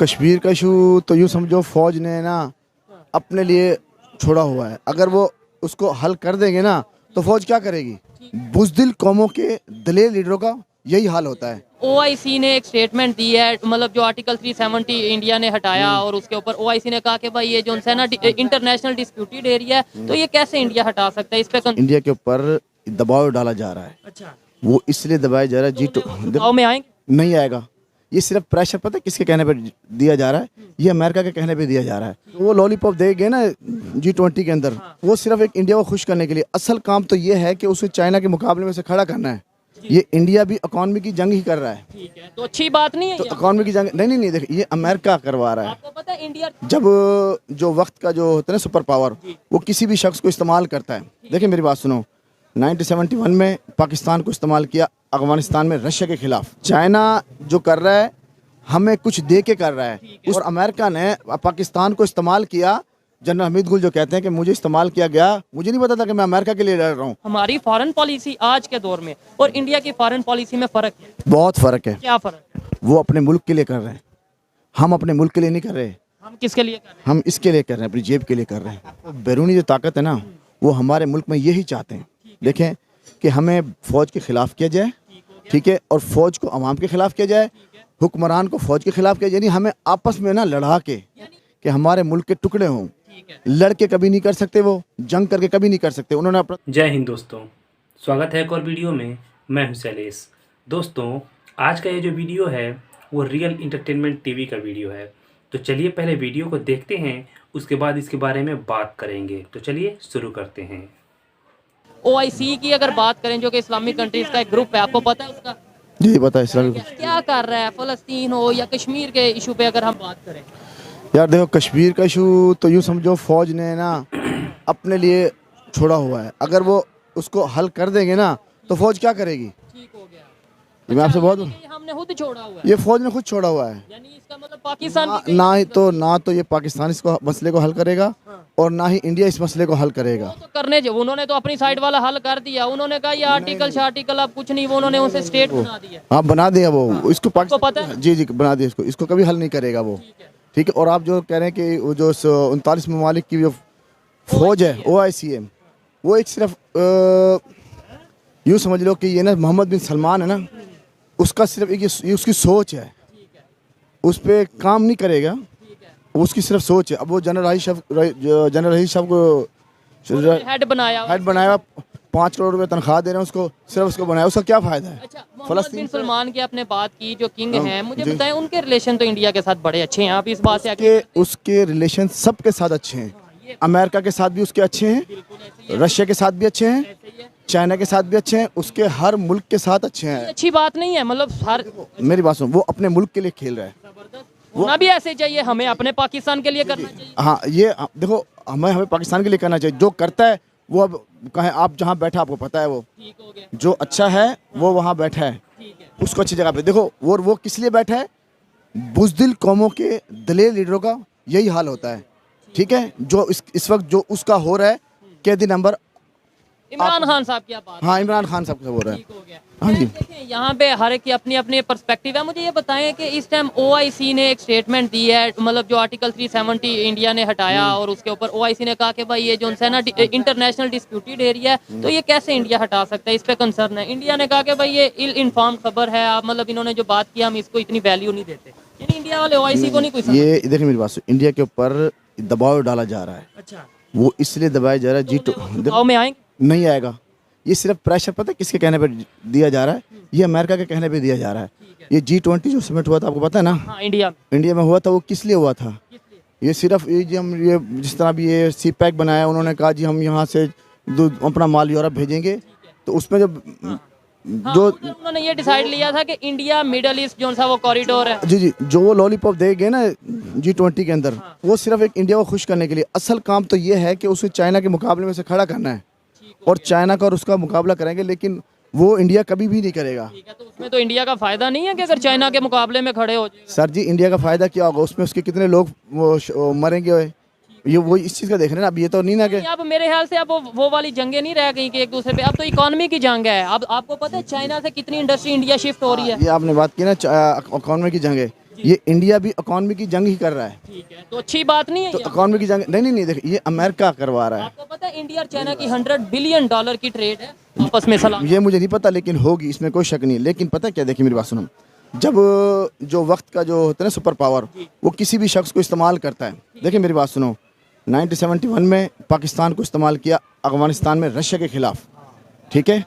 कश्मीर का इशू तो यूँ समझो फौज ने ना अपने लिए छोड़ा हुआ है। अगर वो उसको हल कर देंगे ना तो फौज क्या करेगी? बुज़दिल कौमों के दलेर लीडरों का यही हाल होता है। ओआईसी ने एक स्टेटमेंट दी है, मतलब जो आर्टिकल 370 इंडिया ने हटाया और उसके ऊपर ओआईसी ने कहा कि भाई ये जो है ना इंटरनेशनल डिस्प्यूटेड एरिया है, तो ये कैसे इंडिया हटा सकता है? इस पे इंडिया के ऊपर दबाव डाला जा रहा है। अच्छा, वो इसलिए दबाया जा रहा है गाँव में आएंगे नहीं आएगा। ये सिर्फ प्रेशर पता है किसके कहने पे दिया जा रहा है? ये अमेरिका के कहने पे दिया जा रहा है। वो लॉलीपॉप देंगे ना G20 के अंदर, वो सिर्फ एक इंडिया को खुश करने के लिए। असल काम तो ये है कि उसे चाइना के मुकाबले में से खड़ा करना है। ये इंडिया भी इकॉनमी की जंग ही कर रहा है। ठीक है, तो अच्छी बात नहीं है तो ये? इकॉनमी की जंग नहीं देखिए, ये अमेरिका करवा रहा है। आपको पता है इंडिया जब जो वक्त का जो होता है ना सुपर पावर, वो किसी भी शख्स को इस्तेमाल करता है। देखिए मेरी बात सुनो, 1971 में पाकिस्तान को इस्तेमाल किया अफगानिस्तान में रशिया के खिलाफ। चाइना जो कर रहा है हमें कुछ दे के कर रहा है, और अमेरिका ने पाकिस्तान को इस्तेमाल किया। जनरल हमीद गुल जो कहते हैं कि मुझे इस्तेमाल किया गया, मुझे नहीं पता था कि मैं अमेरिका के लिए लड़ रहा हूँ। हमारी फॉरेन पॉलिसी आज के दौर में और इंडिया की फॉरेन पॉलिसी में फर्क है। बहुत फ़र्क है। क्या फर्क है? वो अपने मुल्क के लिए कर रहे हैं, हम अपने मुल्क के लिए नहीं कर रहे। हम किसके लिए कर रहे हैं? हम इसके लिए कर रहे हैं, अपनी जेब के लिए कर रहे हैं। वो बैरूनी जो ताकत है ना, वो हमारे मुल्क में यही चाहते हैं। देखें कि हमें फ़ौज के ख़िलाफ़ किया जाए, ठीक है, और फ़ौज को अवाम के ख़िलाफ़ किया जाए, हुक्मरान को फ़ौज के ख़िलाफ़ किया जाए। यानी हमें आपस में ना लड़ा के कि हमारे मुल्क के टुकड़े हों। लड़ के कभी नहीं कर सकते, वो जंग करके कभी नहीं कर सकते। उन्होंने अपना जय हिंद दोस्तों, स्वागत है एक और वीडियो में। मैं हूं शैलेश। दोस्तों, आज का ये जो वीडियो है वो रियल इंटरटेनमेंट टीवी का वीडियो है। तो चलिए पहले वीडियो को देखते हैं, उसके बाद इसके बारे में बात करेंगे। तो चलिए शुरू करते हैं। ओआईसी की अगर बात करें, जो कि इस्लामिक कंट्रीज का एक ग्रुप है, आपको पता है उसका जी पता है इस्लामी। क्या कर रहा है? फ़लस्तीन हो या कश्मीर के इशू पे अगर हम बात करें, यार देखो, कश्मीर का इशू तो यूँ समझो फौज ने ना अपने लिए छोड़ा हुआ है। अगर वो उसको हल कर देंगे ना तो फौज क्या करेगी? ठीक हो गया। ये मैं आपसे बहुत ये हमने खुद छोड़ा हुआ है, ये फौज ने खुद छोड़ा हुआ है। यानी इसका मतलब पाकिस्तान ना तो ये पाकिस्तान इसको मसले को हल करेगा, और ना ही इंडिया इस मसले को हल करेगा। तो करने जो उन्होंने तो अपनी साइड वाला हल कर दिया। उन्होंने कहा ये आर्टिकल अब कुछ नहीं, वो उन्होंने उसे स्टेट बना दिया। हाँ बना दिया वो, इसको पता पाकिस्तान है? जी बना दिया इसको कभी हल नहीं करेगा वो। ठीक है, और आप जो कह रहे हैं कि वो जो 39 ममालिक की जो फौज है OIC, वो एक सिर्फ यूँ समझ लो कि ये ना मोहम्मद बिन सलमान है ना, उसका सिर्फ एक ये उसकी सोच है, उस पर काम नहीं करेगा। उसकी सिर्फ सोच है। अब वो जनरल रहीस साहब को हेड बनाया। 5 करोड़ रुपए तनख्वाह दे रहे हैं उसको, सिर्फ उसको बनाया। उसका क्या फायदा है? अच्छा, मोहम्मद बिन सलमान की आपने बात की, जो किंग हैं, मुझे बताएं उनके रिलेशन तो इंडिया के साथ बड़े अच्छे हैं। आप इस बात से उसके रिलेशन सबके साथ अच्छे हैं। अमेरिका के साथ भी उसके अच्छे हैं, रशिया के साथ भी अच्छे हैं, चाइना के साथ भी अच्छे हैं, उसके हर मुल्क के साथ अच्छे हैं। अच्छी बात नहीं है, मतलब हर मेरी बात सुनो, वो अपने मुल्क के लिए खेल रहा है। होना भी ऐसे चाहिए, हमें अपने पाकिस्तान के लिए करना चाहिए। हाँ, ये देखो, हमें पाकिस्तान के लिए करना चाहिए। जो करता है वो, अब कहें आप जहाँ बैठा आपको पता है, वो ठीक हो गया। जो अच्छा है वो वहाँ बैठा है, उसको अच्छी जगह पे देखो। वो किस लिए बैठा है? बुज़दिल कौमों के दलेर लीडरों का यही हाल होता है। ठीक है, जो इस वक्त जो उसका हो रहा है, कैदी नंबर इमरान खान साहब की आप बात। हाँ, इमरान खान साहब का हो रहा है। ठीक हो गया। हाँ जी। देखिए, यहाँ पे हर एक की अपनी अपनी पर्सपेक्टिव है। मुझे ये बताएं कि इस टाइम ओआईसी ने एक स्टेटमेंट दी है, मतलब जो आर्टिकल 370 इंडिया ने हटाया और उसके ऊपर ओआईसी ने कहा कि भाई ये जो है ना इंटरनेशनल डिस्प्यूटेड एरिया है, तो ये कैसे इंडिया हटा सकता है? इस पे कंसर्न है। इंडिया ने कहा कि भाई ये इल इन्फॉर्म्ड खबर है, आप मतलब इन्होंने जो बात की हम इसको इतनी वैल्यू नहीं देते। यानी इंडिया वाले ओआईसी को नहीं कोई समझते। ये देखिए मेरी बात सुनो, इंडिया के ऊपर दबाव डाला जा रहा है। अच्छा, वो इसलिए दबाया जा रहा है गाँव में आएंगे नहीं आएगा। ये सिर्फ प्रेशर पता है किसके कहने पे दिया जा रहा है? ये अमेरिका के कहने पे दिया जा रहा है। ये G20 जो समिट हुआ था, आपको पता है ना? हाँ, इंडिया में हुआ था। वो किस लिए हुआ था? ये सिर्फ ये जिस तरह भी ये CPEC बनाया, उन्होंने कहा जी हम यहाँ से अपना माल यूरोप भेजेंगे, तो उसमें जो उन्होंने ये डिसाइड लिया था कि इंडिया मिडल ईस्ट जो सा वो कॉरिडोर है। जी जो वो लॉलीपॉप देंगे ना G20 के अंदर, वो सिर्फ एक इंडिया को खुश करने के लिए। असल काम तो ये है कि उसे चाइना के मुकाबले में से खड़ा करना है, और चाइना का और उसका मुकाबला करेंगे, लेकिन वो इंडिया कभी भी नहीं करेगा। ठीक है, तो उसमें तो इंडिया का फायदा नहीं है कि अगर चाइना के मुकाबले में खड़े हो जाए। सर जी, इंडिया का फायदा क्या होगा? उसमें उसके कितने लोग मरेंगे? ये वो इस चीज़ का देख रहे हैं ना। अब ये तो नहीं ना कि अब मेरे ख्याल से अब वो वाली जंगें नहीं रह गई कि एक दूसरे पे, अब तो इकोनॉमी की जंग है। अब आपको पता है चाइना से कितनी इंडस्ट्री इंडिया शिफ्ट हो रही है। ये आपने बात की ना इकोनॉमी की जंग है, ये इंडिया भी इकॉनमी की जंग ही कर रहा है। ठीक है, तो अच्छी बात नहीं है तो ये? इकॉनमी की जंग नहीं देखिए, ये अमेरिका करवा रहा है। आपको पता है इंडिया और चाइना की $100 बिलियन की ट्रेड है आपस में सलाह? ये मुझे नहीं पता, लेकिन होगी, इसमें कोई शक नहीं है। लेकिन पता है क्या, देखिए मेरी बात सुनो, जब जो वक्त का जो होता है ना सुपर पावर, वो किसी भी शख्स को इस्तेमाल करता है। देखिए मेरी बात सुनो, 1971 में पाकिस्तान को इस्तेमाल किया अफगानिस्तान में रशिया के खिलाफ, ठीक है।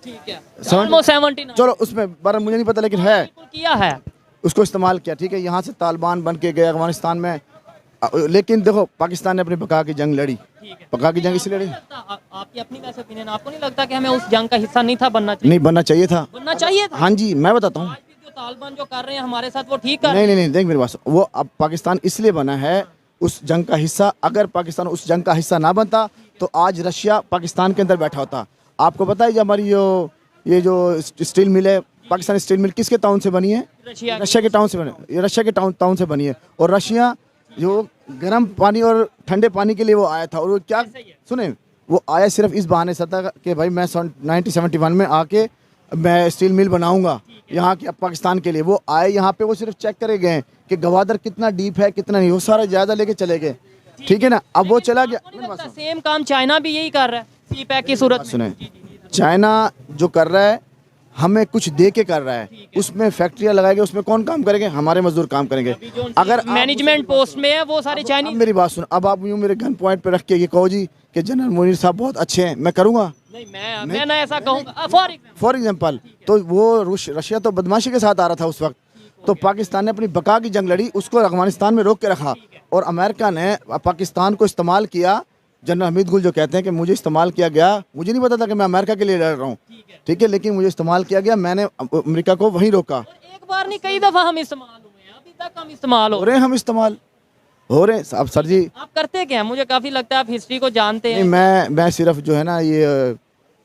ठीक है, 79 चलो उसमें बारे मुझे नहीं पता, लेकिन है किया है। उसको इस्तेमाल किया, ठीक है। यहाँ से तालिबान बन के गए अफगानिस्तान में, लेकिन देखो पाकिस्तान ने अपनी बका की जंग लड़ी। बका की जंग इसलिए लड़ी, आपकी अपनी वैसे ओपिनियन, आपको नहीं लगता कि हमें उस जंग का हिस्सा नहीं था बनना चाहिए? नहीं बनना चाहिए था। बनना चाहिए था। हाँ जी, मैं बताता हूँ। आज भी जो तालिबान जो कर रहे हैं हमारे साथ, वो ठीक कर रहे नहीं देख मेरी बात, वो अब पाकिस्तान इसलिए बना है उस जंग का हिस्सा। अगर पाकिस्तान उस जंग का हिस्सा ना बनता तो आज रशिया पाकिस्तान के अंदर बैठा होता। आपको पता है, जो हमारी ये जो स्टील मिल है, पाकिस्तान स्टील मिल किसके टाउन से बनी है? रशिया के टाउन से बनी, ये रशिया के टाउन से बनी है। और रशिया जो गर्म पानी और ठंडे पानी के लिए वो आया था, और वो क्या सुने, वो आया सिर्फ इस बहाने से था कि भाई मैं 1971 में आके मैं स्टील मिल बनाऊंगा यहाँ के पाकिस्तान के लिए। वो आए यहाँ पे, वो सिर्फ चेक करे गए कि गवादर कितना डीप है कितना नहीं, वो सारा ज़्यादा लेके चले गए, ठीक है ना। अब वो चला गया। सेम काम चाइना भी यही कर रहा है सी पैक की सूरत में। सुने, चाइना जो कर रहा है हमें कुछ दे के कर रहा है, उसमें फैक्ट्रियाँ लगाएंगे, उसमें कौन काम करेंगे? हमारे मजदूर काम करेंगे। अगर मैनेजमेंट पोस्ट में है वो सारे चाइनीज। मेरी बात सुनो, अब आप यूँ मेरे गन पॉइंट पे रख के ये कहो जी कि जनरल मुनीर साहब बहुत अच्छे हैं, मैं करूँगा? नहीं, मैं ना ऐसा कहूँगा। फॉर एग्जाम्पल, तो वो रशिया तो बदमाशी के साथ आ रहा था उस वक्त, तो पाकिस्तान ने अपनी बका की जंग लड़ी, उसको अफगानिस्तान में रोक के रखा। और अमेरिका ने पाकिस्तान को इस्तेमाल किया। जनरल हमीद गुल जो कहते हैं कि मुझे इस्तेमाल किया गया, मुझे नहीं पता था कि मैं अमेरिका के लिए लड़ रहा हूँ, ठीक है, लेकिन मुझे इस्तेमाल किया गया, मैंने अमेरिका को वहीं रोका। एक बार नहीं, कई दफा हम इस्तेमाल हुए हैं, अभी तक हम इस्तेमाल हो रहे हैं। हम इस्तेमाल हो रहे हैं। अब सर जी आप करते क्या? मुझे काफी लगता है आप हिस्ट्री को जानते हैं। मैं सिर्फ जो है ना, ये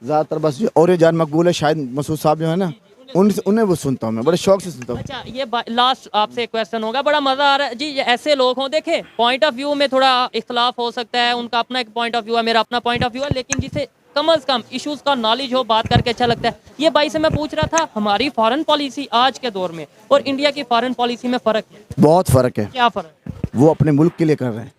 ज़्यादातर बस और जान मकबूल है, शायद मसूद साहब जो है ना, उन्हें वो सुनता हूँ, मैं बड़े शौक से सुनता हूँ। अच्छा, ये लास्ट आपसे क्वेश्चन होगा, बड़ा मजा आ रहा है जी। ऐसे लोग हों, देखे पॉइंट ऑफ व्यू में थोड़ा इख्तलाफ हो सकता है, उनका अपना एक पॉइंट ऑफ व्यू है, मेरा अपना पॉइंट ऑफ व्यू है, लेकिन जिसे कम अज कम इश्यूज का नॉलेज हो, बात करके अच्छा लगता है। ये भाई से मैं पूछ रहा था, हमारी फॉरेन पॉलिसी आज के दौर में और इंडिया की फॉरेन पॉलिसी में फ़र्क है? बहुत फ़र्क है। क्या फ़र्क? वो अपने मुल्क के लिए कर रहे हैं,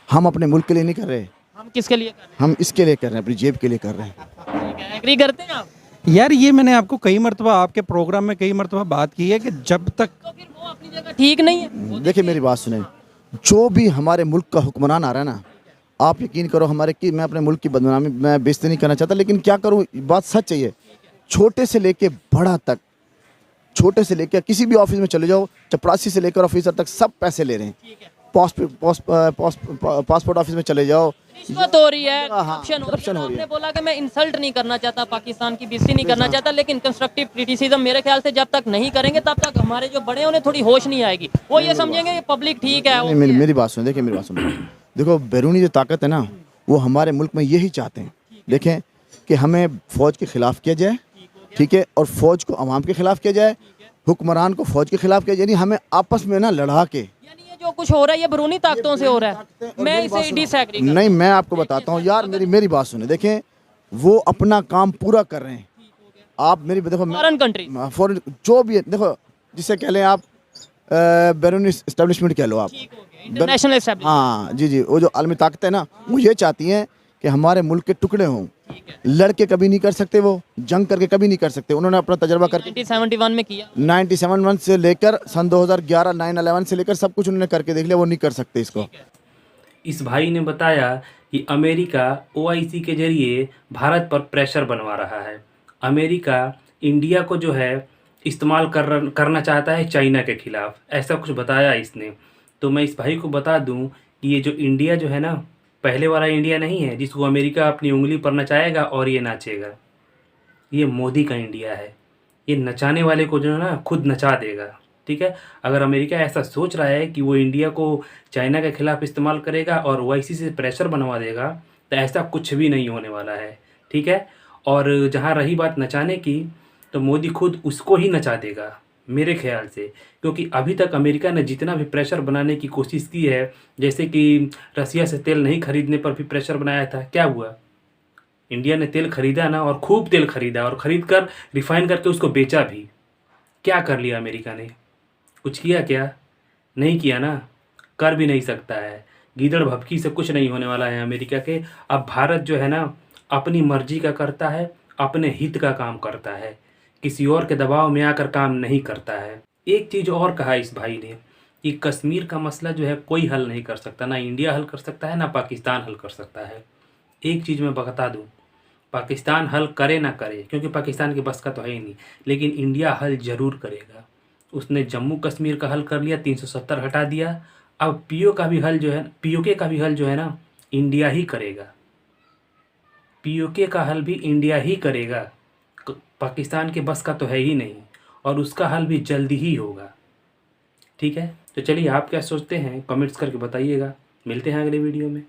हम अपने मुल्क के लिए नहीं कर रहे। हम किसके लिए कर रहे हैं? हम इसके लिए कर रहे हैं, अपनी जेब के लिए कर रहे हैं। ठीक है, एग्री करते हैं आप? यार ये मैंने आपको कई मरतबा आपके प्रोग्राम में कई मरतबा बात की है कि जब तक तो फिर वो अपनी जगह ठीक नहीं है। देखिए मेरी बात सुने, जो भी हमारे मुल्क का हुक्मरान आ रहा है ना, आप यकीन करो हमारे की, मैं अपने मुल्क की बदनामी मैं बेइज्जती नहीं करना चाहता, लेकिन क्या करूँ, बात सच है। छोटे से लेके बड़ा तक, छोटे से लेकर किसी भी ऑफिस में चले जाओ, चपरासी से लेकर ऑफिसर तक सब पैसे ले रहे हैं। पासपोर्ट ऑफिस में चले जाओ, रिश्वत हो रही है, हाँ, करप्शन हो करप्शन रही है। हो रही है। आपने बोला कि मैं इंसल्ट नहीं करना चाहता, पाकिस्तान की बेइज्जती नहीं करना चाहता, लेकिन कंस्ट्रक्टिव क्रिटिसिज्म मेरे ख्याल से जब तक नहीं करेंगे तब तक हमारे जो बड़े उन्हें थोड़ी होश नहीं आएगी। वो ये समझेंगे कि पब्लिक ठीक है। मेरी बात सुनो, देखिए मेरी बात सुनो, देखो बैरूनी जो ताकत है ना, वो हमारे मुल्क में यही चाहते हैं। देखें कि हमें फ़ौज के ख़िलाफ़ किया जाए, ठीक है, और फ़ौज को अवाम के ख़िलाफ़ किया जाए, हुक्मरान को फ़ौज के ख़िलाफ़ किया जाए, यानी हमें आपस में ना लड़ा के। यानी ये जो कुछ हो रहा है ये बैरूनी ताकतों से हो रहा है। मैं इसे डिसएग्री करता हूं। नहीं, मैं आपको बताता हूँ यार, मेरी बात सुने, देखें वो अपना काम पूरा कर रहे हैं। आप मेरी देखो, फॉरेन कंट्री, फॉरेन जो भी है, देखो जिसे कह लें आप बैरूनी इस्टेब्लिशमेंट कह लो आप, इंटरनेशनल एस्टेब्लिशमेंट। हाँ जी, वो जो आलमी ताकत है ना, वो ये चाहती हैं कि हमारे मुल्क के टुकड़े हों। लड़के कभी नहीं कर सकते, वो जंग करके कभी नहीं कर सकते। उन्होंने अपना तजर्बा करके 1971 में किया, 97 से लेकर सन 2011 9/11 से लेकर सब कुछ उन्होंने करके देख लिया, वो नहीं कर सकते इसको। इस भाई ने बताया कि अमेरिका ओआईसी के जरिए भारत पर प्रेशर बनवा रहा है। अमेरिका इंडिया को जो है इस्तेमाल करना चाहता है चाइना के खिलाफ, ऐसा कुछ बताया इसने। तो मैं इस भाई को बता दूं कि ये जो इंडिया जो है ना, पहले वाला इंडिया नहीं है जिसको अमेरिका अपनी उंगली पर नचाएगा और ये नाचेगा। ये मोदी का इंडिया है, ये नचाने वाले को जो है ना खुद नचा देगा, ठीक है। अगर अमेरिका ऐसा सोच रहा है कि वो इंडिया को चाइना के खिलाफ इस्तेमाल करेगा और ओआईसी से प्रेशर बनवा देगा, तो ऐसा कुछ भी नहीं होने वाला है, ठीक है। और जहाँ रही बात नचाने की, तो मोदी खुद उसको ही नचा देगा मेरे ख्याल से, क्योंकि अभी तक अमेरिका ने जितना भी प्रेशर बनाने की कोशिश की है, जैसे कि रसिया से तेल नहीं खरीदने पर भी प्रेशर बनाया था, क्या हुआ? इंडिया ने तेल खरीदा ना, और खूब तेल खरीदा, और ख़रीद कर रिफाइन करके उसको बेचा भी। क्या कर लिया अमेरिका ने? कुछ किया क्या? नहीं किया ना, कर भी नहीं सकता है। गीदड़ भभकी से कुछ नहीं होने वाला है अमेरिका के। अब भारत जो है ना अपनी मर्जी का करता है, अपने हित का काम करता है, किसी और के दबाव में आकर काम नहीं करता है। एक चीज़ और कहा इस भाई ने कि कश्मीर का मसला जो है कोई हल नहीं कर सकता, ना इंडिया हल कर सकता है ना पाकिस्तान हल कर सकता है। एक चीज़ मैं बता दूँ, पाकिस्तान हल करे ना करे, क्योंकि पाकिस्तान के बस का तो है ही नहीं, लेकिन इंडिया हल ज़रूर करेगा। उसने जम्मू कश्मीर का हल कर लिया, 370 हटा दिया। अब पीओके का भी हल जो है ना इंडिया ही करेगा। पीओके का हल भी इंडिया ही करेगा, पाकिस्तान के बस का तो है ही नहीं, और उसका हल भी जल्दी ही होगा। ठीक है, तो चलिए आप क्या सोचते हैं कमेंट्स करके बताइएगा। मिलते हैं अगले वीडियो में।